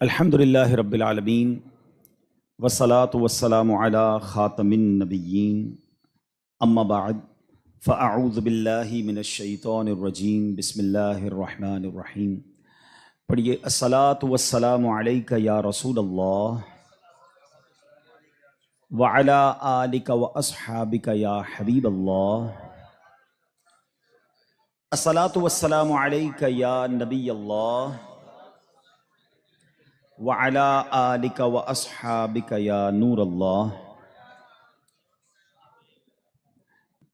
الحمدللہ رب العالمین والصلاة والسلام علی خاتم النبیین اما بعد فاعوذ باللہ من الشیطان الرجیم بسم اللہ الرحمن الرحیم۔ پڑھیے الصلاة والسلام علیک یا رسول اللہ وعلی آلک واصحابک یا حبیب اللہ۔ الصلاة والسلام علیک یا نبی اللہ وعلی آلک واصحابک یا نور اللہ۔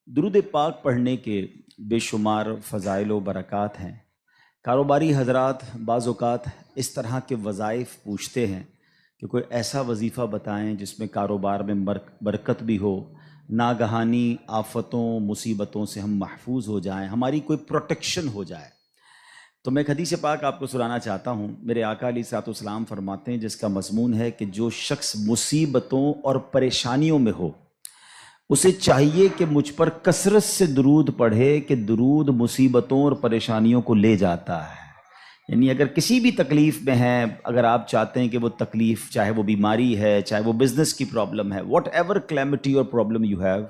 درود پاک پڑھنے کے بے شمار فضائل و برکات ہیں۔ کاروباری حضرات بعض اوقات اس طرح کے وظائف پوچھتے ہیں کہ کوئی ایسا وظیفہ بتائیں جس میں کاروبار میں برکت بھی ہو، ناگہانی آفتوں مصیبتوں سے ہم محفوظ ہو جائیں، ہماری کوئی پروٹیکشن ہو جائے۔ تو میں ایک حدیث پاک آپ کو سنانا چاہتا ہوں۔ میرے آقا علیہ الصلوۃ والسلام فرماتے ہیں، جس کا مضمون ہے کہ جو شخص مصیبتوں اور پریشانیوں میں ہو اسے چاہیے کہ مجھ پر کثرت سے درود پڑھے کہ درود مصیبتوں اور پریشانیوں کو لے جاتا ہے۔ یعنی اگر کسی بھی تکلیف میں ہیں، اگر آپ چاہتے ہیں کہ وہ تکلیف، چاہے وہ بیماری ہے، چاہے وہ بزنس کی پرابلم ہے، واٹ ایور کلیمٹی اور پرابلم یو ہیو،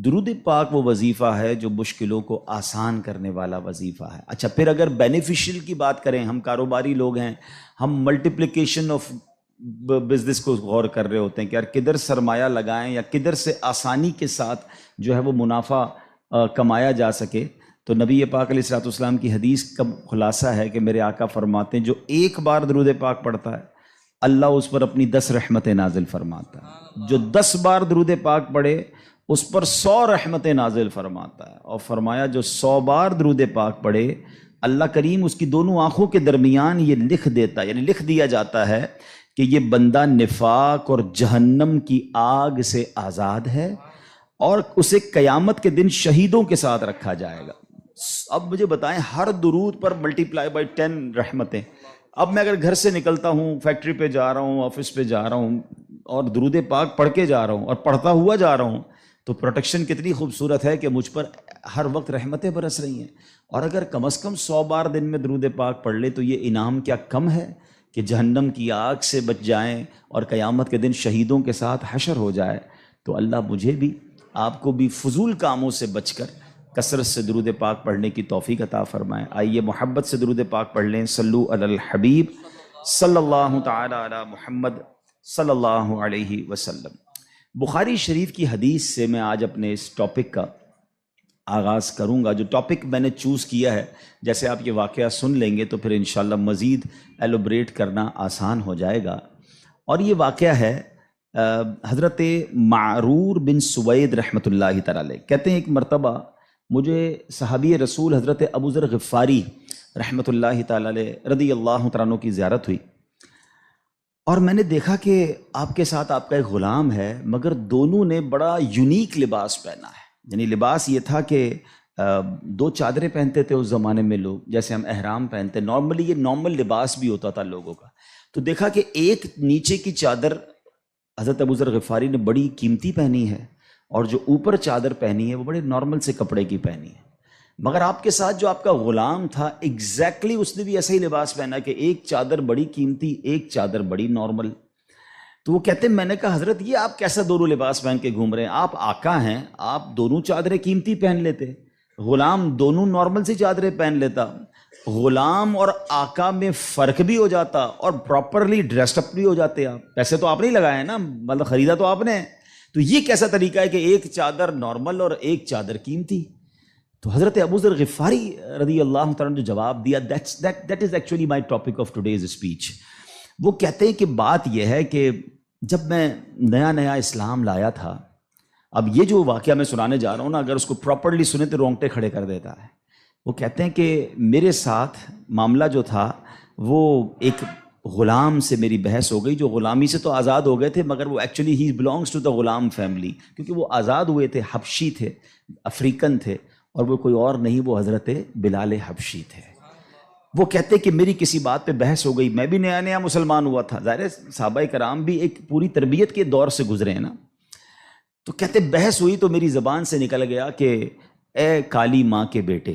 درود پاک وہ وظیفہ ہے جو مشکلوں کو آسان کرنے والا وظیفہ ہے۔ اچھا، پھر اگر بینیفیشل کی بات کریں، ہم کاروباری لوگ ہیں، ہم ملٹیپلیکیشن آف بزنس کو غور کر رہے ہوتے ہیں کہ یار کدھر سرمایہ لگائیں یا کدھر سے آسانی کے ساتھ جو ہے وہ منافع کمایا جا سکے۔ تو نبی پاک علیہ الصلوۃ والسلام کی حدیث کا خلاصہ ہے کہ میرے آقا فرماتے ہیں جو ایک بار درود پاک پڑھتا ہے اللہ اس پر اپنی 10 رحمتیں نازل فرماتا ہے، جو 10 بار درود پاک پڑھے اس پر 100 رحمتیں نازل فرماتا ہے، اور فرمایا جو 100 بار درود پاک پڑھے اللہ کریم اس کی دونوں آنکھوں کے درمیان یہ لکھ دیتا ہے، یعنی لکھ دیا جاتا ہے کہ یہ بندہ نفاق اور جہنم کی آگ سے آزاد ہے، اور اسے قیامت کے دن شہیدوں کے ساتھ رکھا جائے گا۔ اب مجھے بتائیں، ہر درود پر ملٹیپلائی بائی 10 رحمتیں۔ اب میں اگر گھر سے نکلتا ہوں، فیکٹری پہ جا رہا ہوں، آفس پہ جا رہا ہوں، اور درود پاک پڑھ کے جا رہا ہوں اور پڑھتا ہوا جا رہا ہوں، تو پروٹیکشن کتنی خوبصورت ہے کہ مجھ پر ہر وقت رحمتیں برس رہی ہیں۔ اور اگر کم از کم 100 بار دن میں درود پاک پڑھ لے تو یہ انعام کیا کم ہے کہ جہنم کی آگ سے بچ جائیں اور قیامت کے دن شہیدوں کے ساتھ حشر ہو جائے۔ تو اللہ مجھے بھی آپ کو بھی فضول کاموں سے بچ کر کثرت سے درود پاک پڑھنے کی توفیق عطا فرمائے۔ آئیے محبت سے درود پاک پڑھ لیں۔ صلو علی الحبیب صلی اللہ تعالی علی محمد صلی اللہ علیہ وسلم۔ بخاری شریف کی حدیث سے میں آج اپنے اس ٹاپک کا آغاز کروں گا۔ جو ٹاپک میں نے چوز کیا ہے، جیسے آپ یہ واقعہ سن لیں گے تو پھر انشاءاللہ مزید ایلوبریٹ کرنا آسان ہو جائے گا۔ اور یہ واقعہ ہے حضرت معرور بن سوید رحمۃ اللہ تعالی علیہ۔ کہتے ہیں ایک مرتبہ مجھے صحابی رسول حضرت ابو ذر غفاری رحمۃ اللہ تعالی علیہ رضی اللہ تعالیٰ عنہ کی زیارت ہوئی، اور میں نے دیکھا کہ آپ کے ساتھ آپ کا ایک غلام ہے، مگر دونوں نے بڑا یونیک لباس پہنا ہے۔ یعنی لباس یہ تھا کہ 2 چادریں پہنتے تھے اس زمانے میں لوگ، جیسے ہم احرام پہنتے، نارملی یہ نارمل لباس بھی ہوتا تھا لوگوں کا۔ تو دیکھا کہ ایک نیچے کی چادر حضرت ابو ذر غفاری نے بڑی قیمتی پہنی ہے، اور جو اوپر چادر پہنی ہے وہ بڑے نارمل سے کپڑے کی پہنی ہے۔ مگر آپ کے ساتھ جو آپ کا غلام تھا ایگزیکٹلی اس نے بھی ایسا ہی لباس پہنا کہ ایک چادر بڑی قیمتی، ایک چادر بڑی نارمل۔ تو وہ کہتے ہیں، میں نے کہا حضرت یہ آپ کیسا دونوں لباس پہن کے گھوم رہے ہیں؟ آپ آقا ہیں، آپ دونوں چادریں قیمتی پہن لیتے، غلام دونوں نارمل سی چادریں پہن لیتا۔ غلام اور آقا میں فرق بھی ہو جاتا اور پراپرلی ڈریسڈ اپ بھی ہو جاتے آپ۔ پیسے تو آپ نہیں لگائے نا، مطلب خریدا تو آپ نے۔ تو یہ کیسا طریقہ ہے کہ ایک چادر نارمل اور ایک چادر قیمتی؟ تو حضرت ابو ذر غفاری رضی اللہ تعالیٰ نے جو جواب دیا، that is actually my topic of today's speech۔ وہ کہتے ہیں کہ بات یہ ہے کہ جب میں نیا نیا اسلام لایا تھا، اب یہ جو واقعہ میں سنانے جا رہا ہوں نا، اگر اس کو پراپرلی سنے تو رونگٹے کھڑے کر دیتا ہے۔ وہ کہتے ہیں کہ میرے ساتھ معاملہ جو تھا وہ ایک غلام سے میری بحث ہو گئی، جو غلامی سے تو آزاد ہو گئے تھے، مگر وہ ایکچولی ہی belongs to the Ghulam family, کیونکہ وہ آزاد ہوئے تھے، حبشی تھے، افریقن تھے، اور وہ کوئی اور نہیں، وہ حضرت بلال حبشی تھے۔ وہ کہتے کہ میری کسی بات پہ بحث ہو گئی، میں بھی نیا نیا مسلمان ہوا تھا، ظاہر ہے صحابہ کرام بھی ایک پوری تربیت کے دور سے گزرے ہیں نا۔ تو کہتے بحث ہوئی تو میری زبان سے نکل گیا کہ اے کالی ماں کے بیٹے،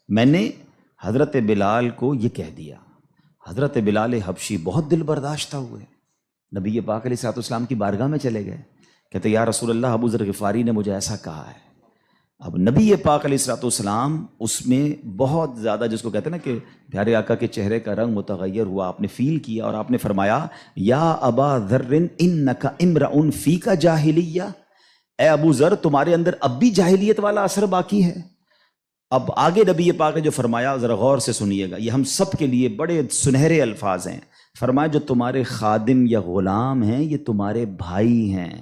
میں نے حضرت بلال کو یہ کہہ دیا، حضرت بلال حبشی بہت دل برداشتہ ہوئے، نبی پاک علیہ السلام کی بارگاہ میں چلے گئے، کہتے یا رسول اللہ ابو ذر غفاری نے مجھے ایسا کہا ہے۔ اب نبی پاک علیہ السلام اس میں بہت زیادہ، جس کو کہتے ہیں نا کہ پیارے آقا کے چہرے کا رنگ متغیر ہوا، آپ نے فیل کیا اور آپ نے فرمایا یا ابا ذر انک امرؤ فیک جاہلیہ، اے ابو ذر تمہارے اندر اب بھی جاہلیت والا اثر باقی ہے۔ اب آگے نبی پاک نے جو فرمایا ذرا غور سے سنیے گا، یہ ہم سب کے لیے بڑے سنہرے الفاظ ہیں۔ فرمایا جو تمہارے خادم یا غلام ہیں یہ تمہارے بھائی ہیں،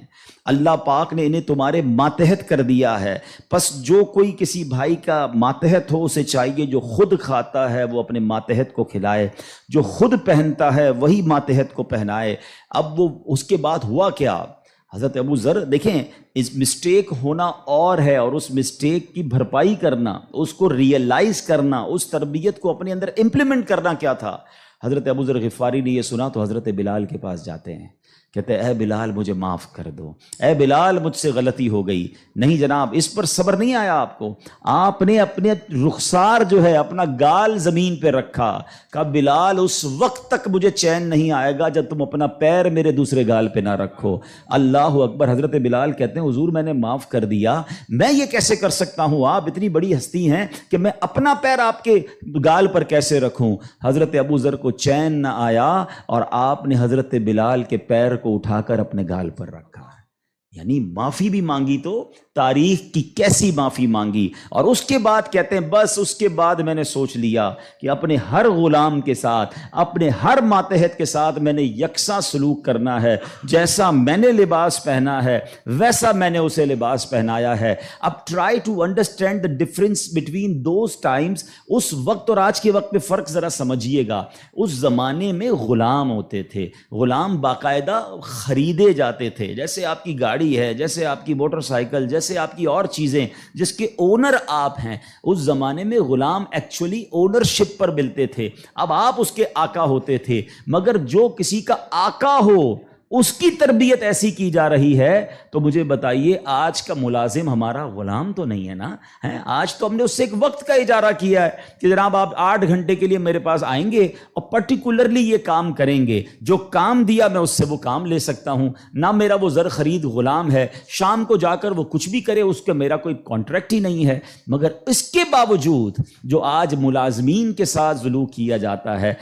اللہ پاک نے انہیں تمہارے ماتحت کر دیا ہے، پس جو کوئی کسی بھائی کا ماتحت ہو اسے چاہیے جو خود کھاتا ہے وہ اپنے ماتحت کو کھلائے، جو خود پہنتا ہے وہی ماتحت کو پہنائے۔ اب وہ اس کے بعد ہوا کیا؟ حضرت ابو ذر دیکھیں، اس مسٹیک ہونا اور ہے، اور اس مسٹیک کی بھرپائی کرنا، اس کو ریئلائز کرنا، اس تربیت کو اپنے اندر امپلیمنٹ کرنا کیا تھا۔ حضرت ابو ذر غفاری نے یہ سنا تو حضرت بلال کے پاس جاتے ہیں، کہتے ہیں اے بلال مجھے معاف کر دو، اے بلال مجھ سے غلطی ہو گئی۔ نہیں جناب، اس پر صبر نہیں آیا آپ کو، آپ نے اپنے رخسار جو ہے اپنا گال زمین پہ رکھا، کہا بلال اس وقت تک مجھے چین نہیں آئے گا جب تم اپنا پیر میرے دوسرے گال پہ نہ رکھو۔ اللہ اکبر۔ حضرت بلال کہتے ہیں حضور میں نے معاف کر دیا، میں یہ کیسے کر سکتا ہوں، آپ اتنی بڑی ہستی ہیں کہ میں اپنا پیر آپ کے گال پر کیسے رکھوں۔ حضرت ابو ذر کو چین نہ آیا اور آپ نے حضرت بلال کے پیر کو اٹھا کر اپنے گال پر رکھا، یعنی معافی بھی مانگی تو تاریخ کی کیسی معافی مانگی۔ اور اس کے بعد کہتے ہیں بس اس کے بعد میں نے سوچ لیا کہ اپنے ہر غلام کے ساتھ، اپنے ہر ماتحت کے ساتھ میں نے یکساں سلوک کرنا ہے، جیسا میں نے لباس پہنا ہے ویسا میں نے اسے لباس پہنایا ہے۔ اب try to understand the difference between those times, اس وقت اور آج کے وقت میں فرق ذرا سمجھیے گا۔ اس زمانے میں غلام ہوتے تھے، غلام باقاعدہ خریدے جاتے تھے، جیسے آپ کی گاڑی ہے، جیسے آپ کی موٹر سائیکل، جیسے آپ کی اور چیزیں جس کے اونر آپ ہیں۔ اس زمانے میں غلام ایکچولی اونرشپ پر ملتے تھے، اب آپ اس کے آقا ہوتے تھے، مگر جو کسی کا آقا ہو اس کی تربیت ایسی کی جا رہی ہے تو مجھے بتائیے آج کا ملازم ہمارا غلام تو نہیں ہے نا؟ آج تو ہم نے اس سے ایک وقت کا اجارہ کیا ہے کہ جناب آپ 8 گھنٹے کے لیے میرے پاس آئیں گے اور پرٹیکولرلی یہ کام کریں گے، جو کام دیا میں اس سے وہ کام لے سکتا ہوں، نہ میرا وہ زر خرید غلام ہے، شام کو جا کر وہ کچھ بھی کرے اس کا میرا کوئی کانٹریکٹ ہی نہیں ہے۔ مگر اس کے باوجود جو آج ملازمین کے ساتھ سلوک کیا جاتا ہے،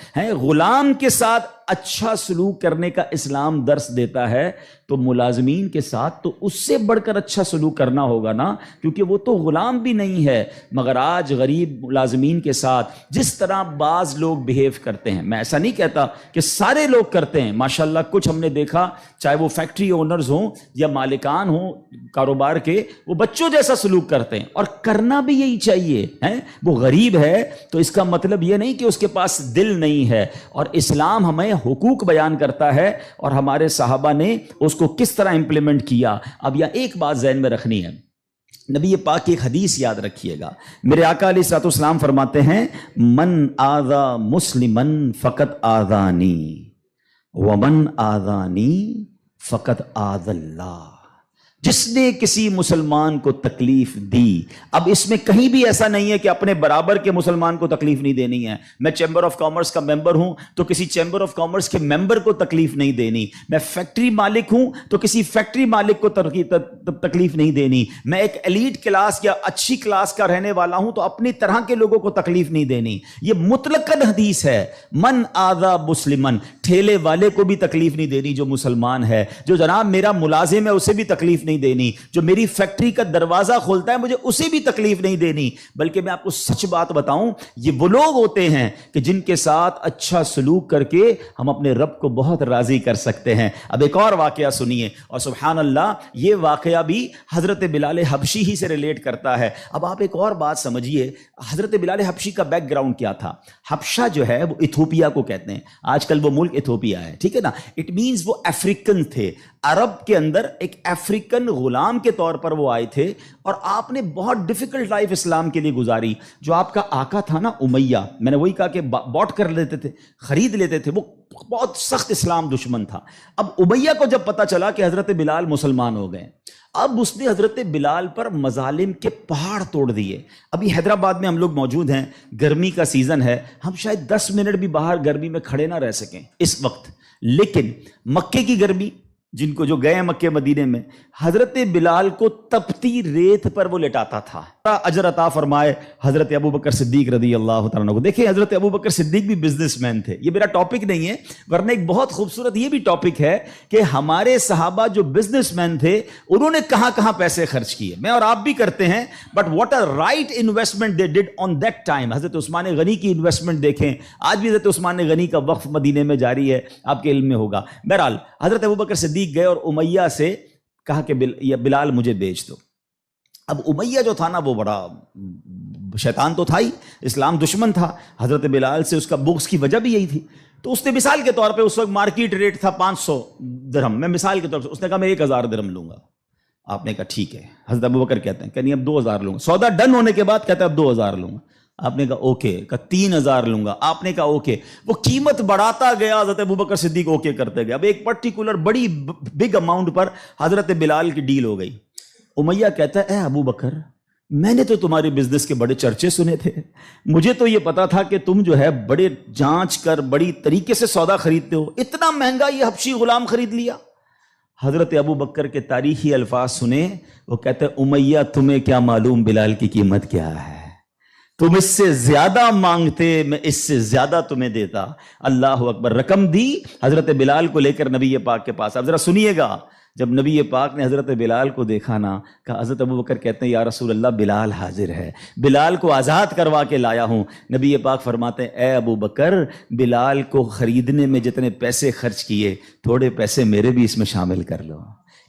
غلام کے ساتھ اچھا سلوک کرنے کا اسلام درس دیتا ہے، تو ملازمین کے ساتھ تو اس سے بڑھ کر اچھا سلوک کرنا ہوگا نا، کیونکہ وہ تو غلام بھی نہیں ہے۔ مگر آج غریب ملازمین کے ساتھ جس طرح بعض لوگ بیہیو کرتے ہیں، میں ایسا نہیں کہتا کہ سارے لوگ کرتے ہیں، ماشاءاللہ کچھ ہم نے دیکھا، چاہے وہ فیکٹری اونرز ہوں یا مالکان ہوں کاروبار کے، وہ بچوں جیسا سلوک کرتے ہیں، اور کرنا بھی یہی چاہیے۔ وہ غریب ہے تو اس کا مطلب یہ نہیں کہ اس کے پاس دل نہیں ہے، اور اسلام ہمیں حقوق بیان کرتا ہے اور ہمارے صحابہ نے اس کو کس طرح امپلیمنٹ کیا۔ اب یہ ایک بات ذہن میں رکھنی ہے، نبی پاک کی ایک حدیث یاد رکھیے گا، میرے آقا علیہ الصلوۃ والسلام فرماتے ہیں من آذا مسلما فقط آذانی ومن آذانی فقط آذ اللہ، جس نے کسی مسلمان کو تکلیف دی۔ اب اس میں کہیں بھی ایسا نہیں ہے کہ اپنے برابر کے مسلمان کو تکلیف نہیں دینی ہے، میں چیمبر آف کامرس کا ممبر ہوں تو کسی چیمبر آف کامرس کے ممبر کو تکلیف نہیں دینی، میں فیکٹری مالک ہوں تو کسی فیکٹری مالک کو تکلیف نہیں دینی، میں ایک ایلیٹ کلاس یا اچھی کلاس کا رہنے والا ہوں تو اپنی طرح کے لوگوں کو تکلیف نہیں دینی۔ یہ مطلقاً حدیث ہے، من آذا مسلمن، ٹھیلے والے کو بھی تکلیف نہیں دینی جو مسلمان ہے، جو جناب میرا ملازم ہے اسے بھی تکلیف نہیں دینی، جو میری فیکٹری کا دروازہ کھولتا ہے مجھے اسے بھی تکلیف نہیں دینی۔ بلکہ میں آپ کو سچ بات بتاؤں، یہ وہ لوگ ہوتے ہیں کہ جن کے ساتھ اچھا سلوک کر کے ہم اپنے رب کو بہت راضی کر سکتے ہیں۔ اب ایک اور واقعہ سنیے، اور سبحان اللہ یہ واقعہ بھی حضرت بلال حبشی ہی سے ریلیٹ کرتا ہے۔ اب آپ ایک اور بات سمجھیے، حضرت بلال حبشی کا بیک گراؤنڈ کیا تھا؟ حبشہ جو ہے وہ ایتھوپیا کو کہتے ہیں، آج کل وہ ملک ایتھوپیا ہے، ٹھیک ہے نا؟ اٹ مینز وہ افریقن تھے، عرب کے اندر ایک افریقن غلام کے طور پر وہ آئے تھے، اور آپ نے بہت ڈیفیکلٹ لائف اسلام کے لیے گزاری۔ جو آپ کا آقا تھا نا امیہ، میں نے وہی کہا کہ باٹ کر لیتے تھے، خرید لیتے تھے، وہ بہت سخت اسلام دشمن تھا۔ اب امیہ کو جب پتا چلا کہ حضرت بلال مسلمان ہو گئے، اب اس نے حضرت بلال پر مظالم کے پہاڑ توڑ دیے. ابھی حیدرآباد میں ہم لوگ موجود ہیں, گرمی کا سیزن ہے, ہم شاید 10 منٹ بھی باہر گرمی میں کھڑے نہ رہ سکیں اس وقت, لیکن مکے کی گرمی, جن کو جو گئے مکے مدینے میں, حضرت بلال کو تپتی ریت پر وہ لٹاتا تھا. اجر عطا فرمائے حضرت ابو بکر صدیق رضی اللہ تعالیٰ عنہ کو. دیکھیں حضرت ابو بکر صدیق بھی بزنس مین تھے, یہ میرا ٹاپک نہیں ہے, ورنہ ایک بہت خوبصورت یہ بھی ٹاپک ہے کہ ہمارے صحابہ جو بزنس مین تھے انہوں نے کہاں کہاں پیسے خرچ کیے. میں اور آپ بھی کرتے ہیں, but what a right investment they did on that time. Hazrat Usman غنی کی انویسٹمنٹ دیکھیں, آج بھی حضرت عثمان غنی کا وقف مدینے میں جاری ہے, آپ کے علم میں ہوگا. بہرحال حضرت ابو بکر صدیق گئے اور امیہ سے کہا کہ بلال مجھے بیچ دو. اب امیہ جو تھا نا وہ بڑا شیطان تو تھا ہی, اسلام دشمن تھا. حضرت بلال سے اس کا بغض کی وجہ بھی یہی تھی. تو اس نے مثال کے طور پہ, اس وقت مارکیٹ ریٹ تھا 500 درہم, میں مثال کے طور پہ اس نے کہا میں 1000 درہم لوں گا. آپ نے کہا ٹھیک ہے. حضرت ابو بکر کہتے ہیں کہ نہیں اب 2000 لوں گا. سودا ڈن ہونے کے بعد کہتا ہے اب 2000 لوں گا. آپ نے کہا اوکے. کہا 3000 لوں گا. آپ نے کہا اوکے. وہ قیمت بڑھاتا گیا, حضرت ابو بکر صدیق اوکے کرتے گئے. اب ایک پرٹیکولر بڑی بگ اماؤنٹ پر حضرت بلال کی ڈیل ہو گئی. امیہ کہتا ہے اے ابو بکر, میں نے تو تمہارے بزنس کے بڑے چرچے سنے تھے, مجھے تو یہ پتا تھا کہ تم جو ہے بڑے جانچ کر بڑی طریقے سے سودا خریدتے ہو, اتنا مہنگا یہ حبشی غلام خرید لیا. حضرت ابو بکر کے تاریخی الفاظ سنے, وہ کہتے ہیں امیہ تمہیں کیا معلوم بلال کی قیمت کیا ہے, تم اس سے زیادہ مانگتے میں اس سے زیادہ تمہیں دیتا. اللہ اکبر. رقم دی حضرت بلال کو لے کر نبی پاک کے پاس. اب ذرا سنیے گا, جب نبی پاک نے حضرت بلال کو دیکھا نا, کہا حضرت ابو بکر کہتے ہیں یا رسول اللہ بلال حاضر ہے, بلال کو آزاد کروا کے لایا ہوں. نبی پاک فرماتے ہیں اے ابو بکر, بلال کو خریدنے میں جتنے پیسے خرچ کیے تھوڑے پیسے میرے بھی اس میں شامل کر لو.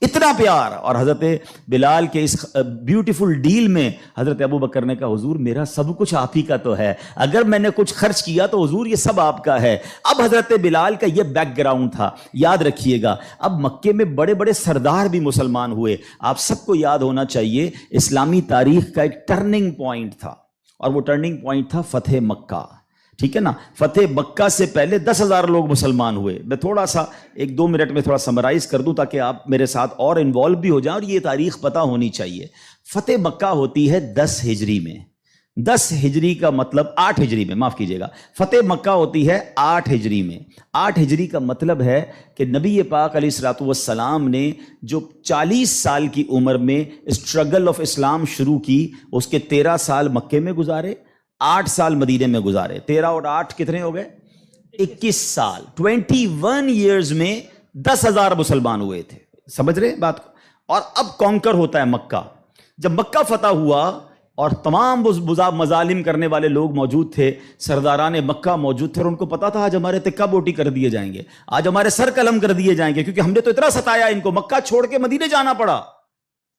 اتنا پیار. اور حضرت بلال کے اس بیوٹیفل ڈیل میں حضرت ابو بکر نے کہا حضور میرا سب کچھ آپ ہی کا تو ہے, اگر میں نے کچھ خرچ کیا تو حضور یہ سب آپ کا ہے. اب حضرت بلال کا یہ بیک گراؤنڈ تھا, یاد رکھیے گا. اب مکے میں بڑے بڑے سردار بھی مسلمان ہوئے. آپ سب کو یاد ہونا چاہیے اسلامی تاریخ کا ایک ٹرننگ پوائنٹ تھا, اور وہ ٹرننگ پوائنٹ تھا فتح مکہ. ٹھیک ہے نا, فتح مکہ سے پہلے 10,000 لوگ مسلمان ہوئے. میں تھوڑا سا 1-2 منٹ میں تھوڑا سمرائز کر دوں تاکہ آپ میرے ساتھ اور انوالو بھی ہو جائیں, اور یہ تاریخ پتہ ہونی چاہیے. فتح مکہ ہوتی ہے 10 ہجری میں. 10 ہجری کا مطلب 8 ہجری میں, معاف کیجیے گا, فتح مکہ ہوتی ہے 8 ہجری میں. 8 ہجری کا مطلب ہے کہ نبی پاک علیہ الصلوۃ والسلام نے جو 40 سال کی عمر میں اسٹرگل آف اسلام شروع کی, اس کے 13 سال مکے میں گزارے, 8 سال مدینے میں گزارے. 13 اور 8 کتنے ہو گئے؟ 21 سال. 21 ایئرز میں 10,000 مسلمان ہوئے تھے. سمجھ رہے ہیں بات کو؟ اور اب کانکر ہوتا ہے مکہ. جب مکہ فتح ہوا اور تمام مظالم کرنے والے لوگ موجود تھے, سرداران مکہ موجود تھے, اور ان کو پتا تھا آج ہمارے تکہ بوٹی کر دیے جائیں گے, آج ہمارے سر قلم کر دیے جائیں گے, کیونکہ ہم نے تو اتنا ستایا ان کو, مکہ چھوڑ کے مدینے جانا پڑا.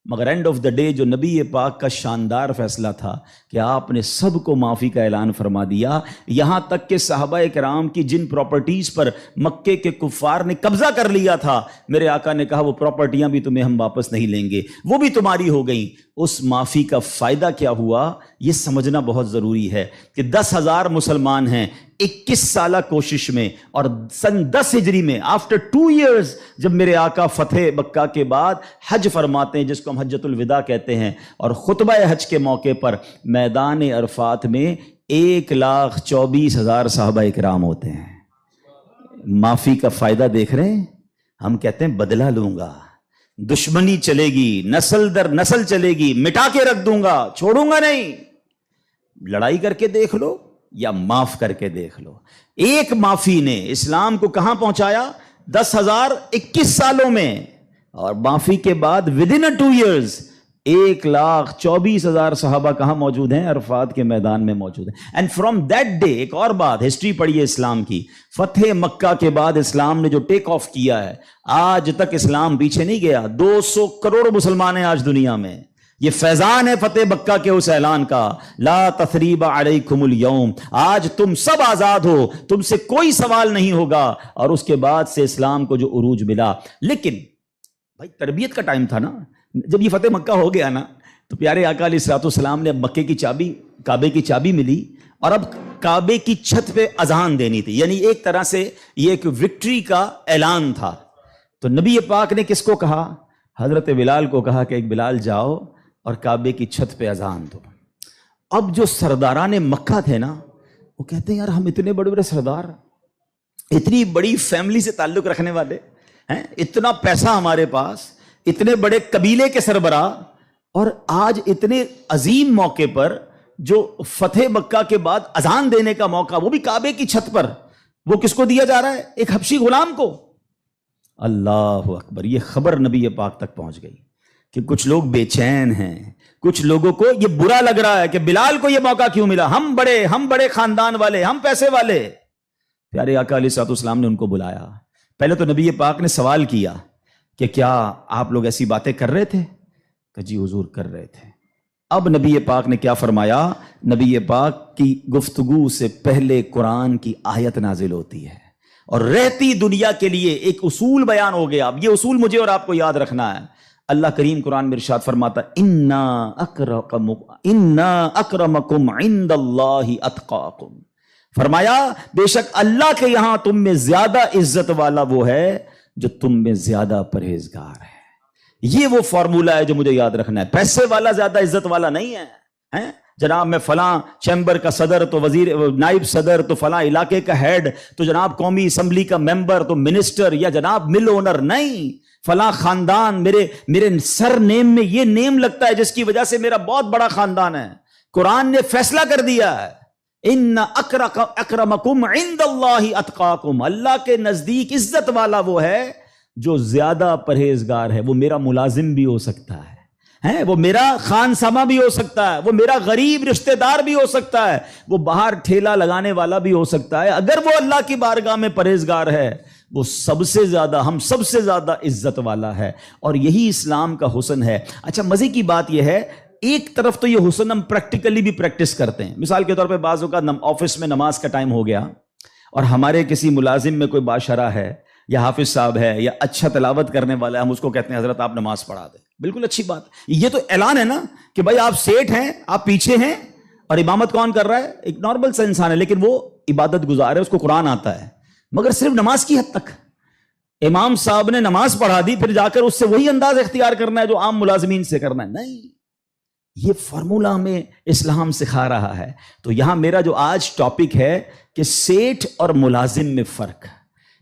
مگر اینڈ آف دا ڈے جو نبی پاک کا شاندار فیصلہ تھا کہ آپ نے سب کو معافی کا اعلان فرما دیا, یہاں تک کہ صحابہ کرام کی جن پراپرٹیز پر مکے کے کفار نے قبضہ کر لیا تھا, میرے آقا نے کہا وہ پراپرٹیاں بھی تمہیں ہم واپس نہیں لیں گے, وہ بھی تمہاری ہو گئیں. اس معافی کا فائدہ کیا ہوا یہ سمجھنا بہت ضروری ہے کہ 10,000 مسلمان ہیں 21 سالہ کوشش میں, اور سن 10 ہجری میں آفٹر 2 ایئرز جب میرے آقا فتح مکہ کے بعد حج فرماتے ہیں, جس کو ہم حجۃ الوداع کہتے ہیں, اور خطبہ حج کے موقع پر میدان عرفات میں 1,24,000 صحابہ اکرام ہوتے ہیں. معافی کا فائدہ دیکھ رہے ہیں؟ ہم کہتے ہیں بدلہ لوں گا, دشمنی چلے گی, نسل در نسل چلے گی, مٹا کے رکھ دوں گا, چھوڑوں گا نہیں. لڑائی کر کے دیکھ لو یا معاف کر کے دیکھ لو. ایک معافی نے اسلام کو کہاں پہنچایا؟ 10,021 سالوں میں, اور معافی کے بعد ودن 2 ایئرز 1,24,000 صحابہ کہاں موجود ہیں؟ عرفات کے میدان میں موجود ہیں. اینڈ فرام دیٹ ڈے, ایک اور بات, ہسٹری پڑھیے اسلام کی, فتح مکہ کے بعد اسلام نے جو ٹیک آف کیا ہے, آج تک اسلام پیچھے نہیں گیا. 200 کروڑ مسلمان ہیں آج دنیا میں. یہ فیضان ہے فتح مکہ کے اس اعلان کا, لا تثریب علیکم اليوم, آج تم سب آزاد ہو, تم سے کوئی سوال نہیں ہوگا. اور اس کے بعد سے اسلام کو جو عروج ملا. لیکن بھائی تربیت کا ٹائم تھا نا, جب یہ فتح مکہ ہو گیا نا, تو پیارے آقا علیہ الصلوۃ والسلام نے اب مکے کی چابی, کعبے کی چابی ملی, اور اب کعبے کی چھت پہ اذان دینی تھی. یعنی ایک طرح سے یہ ایک وکٹری کا اعلان تھا. تو نبی پاک نے کس کو کہا؟ حضرت بلال کو کہا کہ ایک بلال جاؤ اور کعبے کی چھت پہ اذان دو۔ اب جو سرداران مکہ تھے نا، وہ کہتے ہیں یار ہم اتنے بڑے بڑے سردار، اتنی بڑی فیملی سے تعلق رکھنے والے ہیں، اتنا پیسہ ہمارے پاس، اتنے بڑے قبیلے کے سربراہ، اور آج اتنے عظیم موقع پر جو فتح مکہ کے بعد اذان دینے کا موقع، وہ بھی کعبے کی چھت پر، وہ کس کو دیا جا رہا ہے؟ ایک حبشی غلام کو۔ اللہ اکبر! یہ خبر نبی پاک تک پہنچ گئی کہ کچھ لوگ بے چین ہیں، کچھ لوگوں کو یہ برا لگ رہا ہے کہ بلال کو یہ موقع کیوں ملا، ہم بڑے خاندان والے، ہم پیسے والے۔ پیارے آقا علیہ الصلوۃ والسلام نے ان کو بلایا۔ پہلے تو نبی پاک نے سوال کیا کہ کیا آپ لوگ ایسی باتیں کر رہے تھے؟ کہ جی حضور کر رہے تھے۔ اب نبی پاک نے کیا فرمایا؟ نبی پاک کی گفتگو سے پہلے قرآن کی آیت نازل ہوتی ہے اور رہتی دنیا کے لیے ایک اصول بیان ہو گیا۔ اب یہ اصول مجھے اور آپ کو یاد رکھنا ہے۔ اللہ کریم قرآن میں ارشاد فرماتا انا اکرمکم عند اللہ اتقاکم، فرمایا بے شک اللہ کے یہاں تم میں زیادہ عزت والا وہ ہے جو تم میں زیادہ پرہیزگار ہے۔ یہ وہ فارمولہ ہے جو مجھے یاد رکھنا ہے۔ پیسے والا زیادہ عزت والا نہیں ہے، جناب میں فلاں چیمبر کا صدر تو وزیر نائب صدر تو فلاں علاقے کا ہیڈ تو جناب قومی اسمبلی کا ممبر تو منسٹر یا جناب مل اونر، نہیں، فلاں خاندان میرے سر نیم میں یہ نیم لگتا ہے جس کی وجہ سے میرا بہت بڑا خاندان ہے۔ قرآن نے فیصلہ کر دیا ہے ان اکرمکم عند اللہ اتقاکم، اللہ کے نزدیک عزت والا وہ ہے جو زیادہ پرہیزگار ہے۔ وہ میرا ملازم بھی ہو سکتا ہے، وہ میرا خان سما بھی ہو سکتا ہے، وہ میرا غریب رشتہ دار بھی ہو سکتا ہے، وہ باہر ٹھیلا لگانے والا بھی ہو سکتا ہے۔ اگر وہ اللہ کی بارگاہ میں پرہیزگار ہے، وہ سب سے زیادہ، ہم سب سے زیادہ عزت والا ہے۔ اور یہی اسلام کا حسن ہے۔ اچھا مزے کی بات یہ ہے، ایک طرف تو یہ حسن ہم پریکٹیکلی بھی پریکٹس کرتے ہیں۔ مثال کے طور پہ بعض اوقات آفس میں نماز کا ٹائم ہو گیا اور ہمارے کسی ملازم میں کوئی باشرہ ہے یا حافظ صاحب ہے یا اچھا تلاوت کرنے والا ہے، ہم اس کو کہتے ہیں حضرت آپ نماز پڑھا دیں۔ بالکل اچھی بات، یہ تو اعلان ہے نا کہ بھائی آپ سیٹ ہیں، آپ پیچھے ہیں، اور امامت کون کر رہا ہے؟ ایک نارمل سا انسان ہے، لیکن وہ عبادت گزار ہے، اس کو قرآن آتا ہے، مگر صرف نماز کی حد تک۔ امام صاحب نے نماز پڑھا دی، پھر جا کر اس سے وہی انداز اختیار کرنا ہے جو عام ملازمین سے کرنا ہے؟ نہیں، یہ فارمولہ ہمیں اسلام سکھا رہا ہے۔ تو یہاں میرا جو آج ٹاپک ہے کہ سیٹ اور ملازم میں فرق،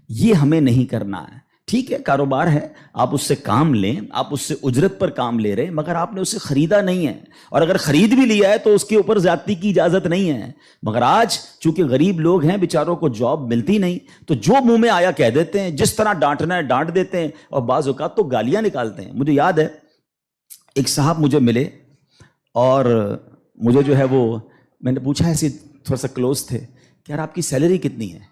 یہ ہمیں نہیں کرنا ہے۔ ٹھیک ہے، کاروبار ہے، آپ اس سے کام لیں، آپ اس سے اجرت پر کام لے رہے ہیں، مگر آپ نے اسے خریدا نہیں ہے، اور اگر خرید بھی لیا ہے تو اس کے اوپر زیادتی کی اجازت نہیں ہے۔ مگر آج چونکہ غریب لوگ ہیں، بیچاروں کو جاب ملتی نہیں، تو جو منہ میں آیا کہہ دیتے ہیں، جس طرح ڈانٹنا ہے ڈانٹ دیتے ہیں، اور بعض اوقات تو گالیاں نکالتے ہیں۔ مجھے یاد ہے ایک صاحب مجھے ملے اور مجھے جو ہے وہ میں نے پوچھا، ایسے تھوڑا سا کلوز تھے کہ یار آپ کی سیلری کتنی ہے؟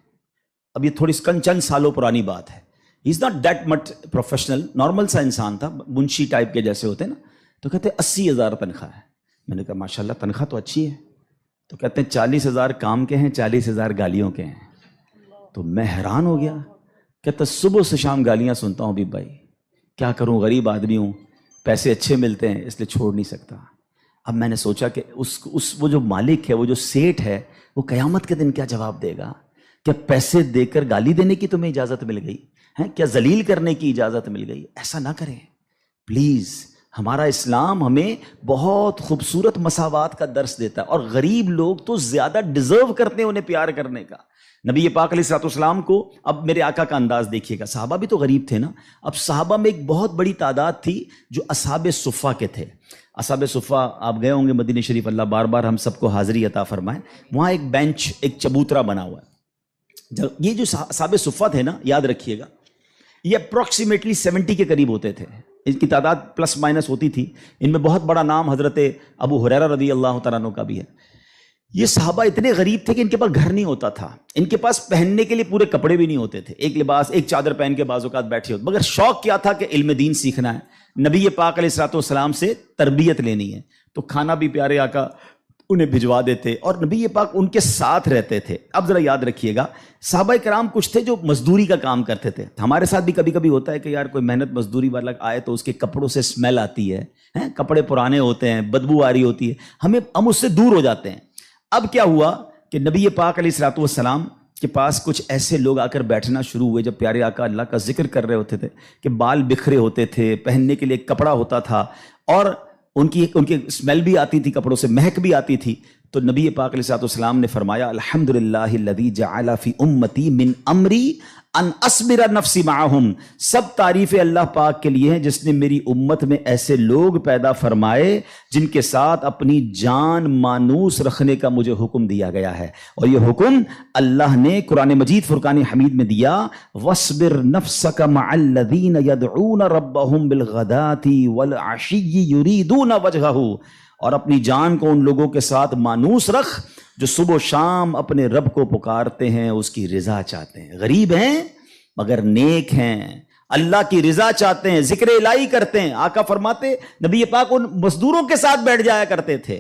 اب یہ تھوڑی چند سالوں پرانی بات ہے۔ He is not that much professional, normal سا انسان تھا، منشی ٹائپ کے جیسے ہوتے ہیں نا۔ تو کہتے 80,000 تنخواہ ہے۔ میں نے کہا ماشاءاللہ تنخواہ تو اچھی ہے۔ تو کہتے ہیں 40,000 کام کے ہیں، 40,000 گالیوں کے ہیں۔ تو میں حیران ہو گیا، کہتا صبح سے شام گالیاں سنتا ہوں بھی بھائی، کیا کروں، غریب آدمی ہوں، پیسے اچھے ملتے ہیں اس لیے چھوڑ نہیں سکتا۔ اب میں نے سوچا کہ وہ جو مالک ہے، وہ جو سیٹ ہے، وہ قیامت کے دن کیا جواب دے گا؟ کیا پیسے دے کر گالی دینے کی تمہیں اجازت مل گئی ہے؟ کیا ذلیل کرنے کی اجازت مل گئی؟ ایسا نہ کریں پلیز۔ ہمارا اسلام ہمیں بہت خوبصورت مساوات کا درس دیتا ہے، اور غریب لوگ تو زیادہ ڈیزرو کرتے ہیں انہیں پیار کرنے کا۔ نبی پاک علیہ الصلوۃ والسلام کو، اب میرے آقا کا انداز دیکھیے گا، صحابہ بھی تو غریب تھے نا۔ اب صحابہ میں ایک بہت بڑی تعداد تھی جو اصحاب صفہ کے تھے۔ اصحاب صفہ آپ گئے ہوں گے مدینہ شریف، اللہ بار بار ہم سب کو حاضری عطا فرمائے۔ وہاں ایک بینچ، ایک چبوترا بنا ہوا ہے۔ یہ جو اصحاب صفہ تھے نا، یاد رکھیے گا، یہ اپروکسیمیٹلی 70 کے قریب ہوتے تھے، ان کی تعداد پلس مائنس ہوتی تھی۔ ان میں بہت بڑا نام حضرت ابو ہریرہ رضی اللہ تعالیٰ عنہ کا بھی ہے۔ یہ صحابہ اتنے غریب تھے کہ ان کے پاس گھر نہیں ہوتا تھا، ان کے پاس پہننے کے لیے پورے کپڑے بھی نہیں ہوتے تھے، ایک لباس، ایک چادر پہن کے بعض اوقات بیٹھے ہوتے، مگر شوق کیا تھا کہ علم دین سیکھنا ہے، نبی پاک علیہ الصلوۃ والسلام سے تربیت لینی ہے۔ تو کھانا بھی پیارے آقا انہیں بھجوا دیتے، اور نبی پاک ان کے ساتھ رہتے تھے۔ اب ذرا یاد رکھیے گا، صحابہ کرام کچھ تھے جو مزدوری کا کام کرتے تھے۔ ہمارے ساتھ بھی کبھی کبھی ہوتا ہے کہ یار کوئی محنت مزدوری والا آئے تو اس کے کپڑوں سے اسمیل آتی ہے، کپڑے پرانے ہوتے ہیں، بدبو آ رہی ہوتی ہے، ہم اس سے دور ہو جاتے ہیں۔ اب کیا ہوا کہ نبی پاک علیہ الصلوۃ والسلام کے پاس کچھ ایسے لوگ آ کر بیٹھنا شروع ہوئے جب پیارے آقا اللہ کا ذکر کر رہے ہوتے تھے کہ بال بکھرے ہوتے تھے، پہننے کے لیے ایک کپڑا ہوتا تھا اور ان کی اسمیل بھی آتی تھی، کپڑوں سے مہک بھی آتی تھی. تو نبی پاک علیہ الصلوۃ والسلام نے فرمایا الحمدللہ الذی جعل فی امتی من امری ان اصبر نفسی معہم، سب تعریف اللہ پاک کے لیے ہیں جس نے میری امت میں ایسے لوگ پیدا فرمائے جن کے ساتھ اپنی جان مانوس رکھنے کا مجھے حکم دیا گیا ہے. اور یہ حکم اللہ نے قرآن مجید فرقان حمید میں دیا، وَاصْبِرْ نَفْسَكَ مَعَ الَّذِينَ يَدْعُونَ رَبَّهُمْ بِالْغَدَاةِ وَالْعَشِيِّ يُرِيدُونَ وَجْهَهُ، اور اپنی جان کو ان لوگوں کے ساتھ مانوس رکھ جو صبح و شام اپنے رب کو پکارتے ہیں، اس کی رضا چاہتے ہیں، غریب ہیں مگر نیک ہیں، اللہ کی رضا چاہتے ہیں، ذکر الہی کرتے ہیں. آقا فرماتے نبی پاک ان مزدوروں کے ساتھ بیٹھ جایا کرتے تھے.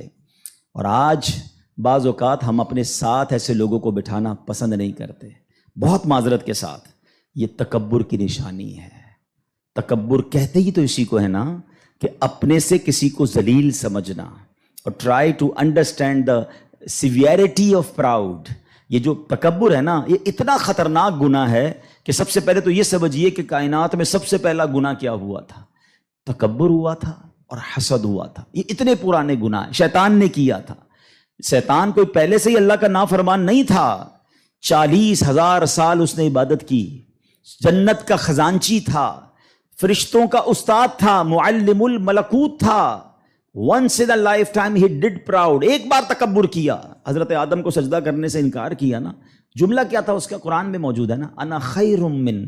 اور آج بعض اوقات ہم اپنے ساتھ ایسے لوگوں کو بٹھانا پسند نہیں کرتے، بہت معذرت کے ساتھ. یہ تکبر کی نشانی ہے. تکبر کہتے ہی تو اسی کو ہے نا کہ اپنے سے کسی کو ذلیل سمجھنا. اور try to understand the severity of proud. یہ جو تکبر ہے نا، یہ اتنا خطرناک گناہ ہے کہ سب سے پہلے تو یہ سمجھیے کہ کائنات میں سب سے پہلا گناہ کیا ہوا تھا؟ تکبر ہوا تھا اور حسد ہوا تھا. یہ اتنے پرانے گناہ شیطان نے کیا تھا. شیطان کوئی پہلے سے ہی اللہ کا نافرمان نہیں تھا. 40,000 سال اس نے عبادت کی، جنت کا خزانچی تھا، فرشتوں کا استاد تھا، معلم الملکوت تھا. once in a lifetime he did proud. ایک بار تکبر کیا، حضرت آدم کو سجدہ کرنے سے انکار کیا نا. جملہ کیا تھا اس کا؟ قرآن میں موجود ہے نا، انا خیر من،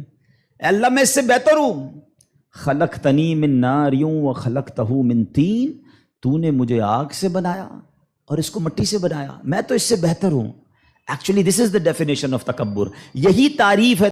اے اللہ میں اس سے بہتر ہوں. خلقتنی من نار وخلقتہ من طین، تو نے مجھے آگ سے بنایا اور اس کو مٹی سے بنایا، میں تو اس سے بہتر ہوں. Actually this is the definition of تکبر. یہی تعریف ہے